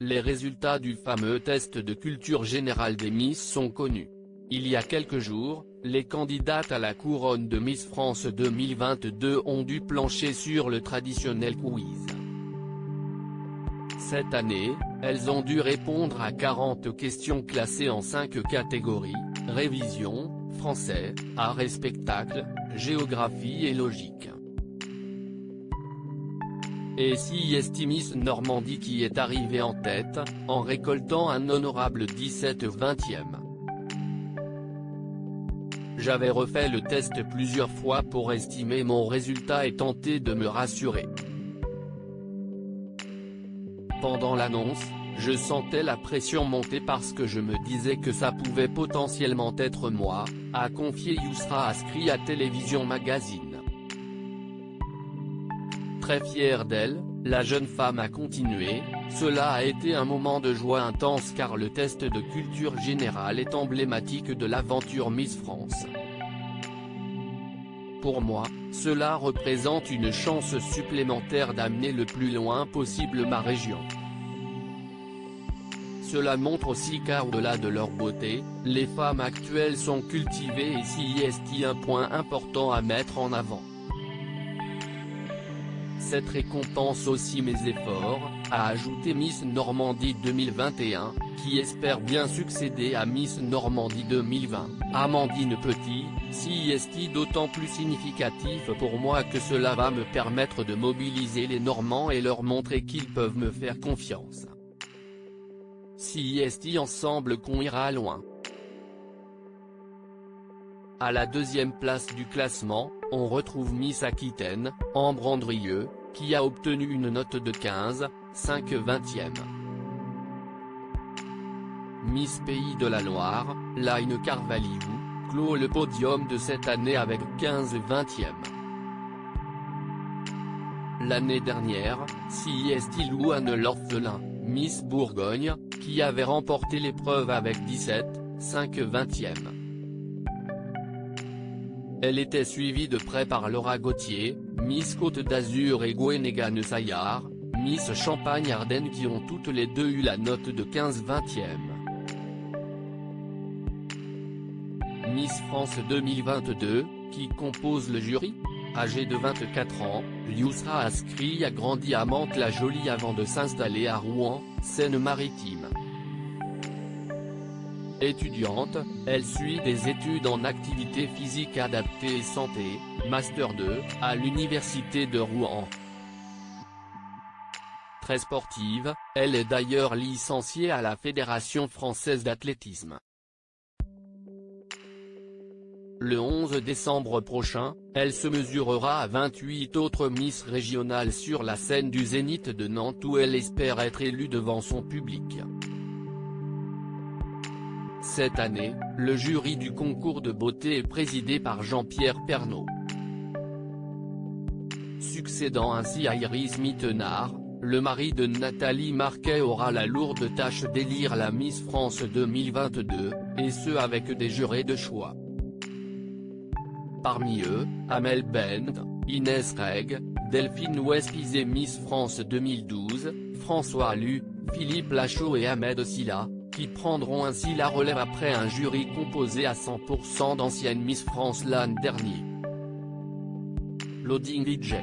les résultats du fameux test de culture générale des Miss sont connus. Il y a quelques jours, les candidates à la couronne de Miss France 2022 ont dû plancher sur le traditionnel quiz. Cette année, elles ont dû répondre à 40 questions classées en 5 catégories, révision, français, art et spectacle, géographie et logique. Et si Miss Normandie qui est arrivée en tête, en récoltant un honorable 17/20e. J'avais refait le test plusieurs fois pour estimer mon résultat et tenter de me rassurer. Pendant l'annonce, je sentais la pression monter parce que je me disais que ça pouvait potentiellement être moi, a confié Yousra Askri à Télévision Magazine. Très fière d'elle, la jeune femme a continué, cela a été un moment de joie intense car le test de culture générale est emblématique de l'aventure Miss France. Pour moi, cela représente une chance supplémentaire d'amener le plus loin possible ma région. Cela montre aussi qu'au-delà de leur beauté, les femmes actuelles sont cultivées et c'est un point important à mettre en avant. Cette récompense aussi mes efforts, a ajouté Miss Normandie 2021, qui espère bien succéder à Miss Normandie 2020, Amandine Petit, c'est d'autant plus significatif pour moi que cela va me permettre de mobiliser les Normands et leur montrer qu'ils peuvent me faire confiance. C'est ensemble qu'on ira loin. À la deuxième place du classement, on retrouve Miss Aquitaine, Ambre Andrieux, qui a obtenu une note de 15,5/20e. Miss Pays de la Loire, Line Carvalho, clôt le podium de cette année avec 15/20e. L'année dernière, c'est Louane l'Orphelin, Miss Bourgogne, qui avait remporté l'épreuve avec 17,5/20e. Elle était suivie de près par Laura Gauthier, Miss Côte d'Azur et Gwenegane Sayar, Miss Champagne-Ardenne qui ont toutes les deux eu la note de 15/20e. Miss France 2022, qui compose le jury ? Âgée de 24 ans, Yousra Askri a grandi à Mantes-la-Jolie avant de s'installer à Rouen, Seine-Maritime. Étudiante, elle suit des études en activité physique adaptée et santé, Master 2, à l'Université de Rouen. Très sportive, elle est d'ailleurs licenciée à la Fédération française d'athlétisme. Le 11 décembre prochain, elle se mesurera à 28 autres Miss régionales sur la scène du Zénith de Nantes où elle espère être élue devant son public. Cette année, le jury du concours de beauté est présidé par Jean-Pierre Pernaut. Succédant ainsi à Iris Mittenard, le mari de Nathalie Marquet aura la lourde tâche d'élire la Miss France 2022, et ce avec des jurés de choix. Parmi eux, Amel Bent, Inès Reg, Delphine Wespizet Miss France 2012, François Lu, Philippe Lachaud et Ahmed Silla, qui prendront ainsi la relève après un jury composé à 100% d'anciennes Miss France l'an dernier. Loading DJ.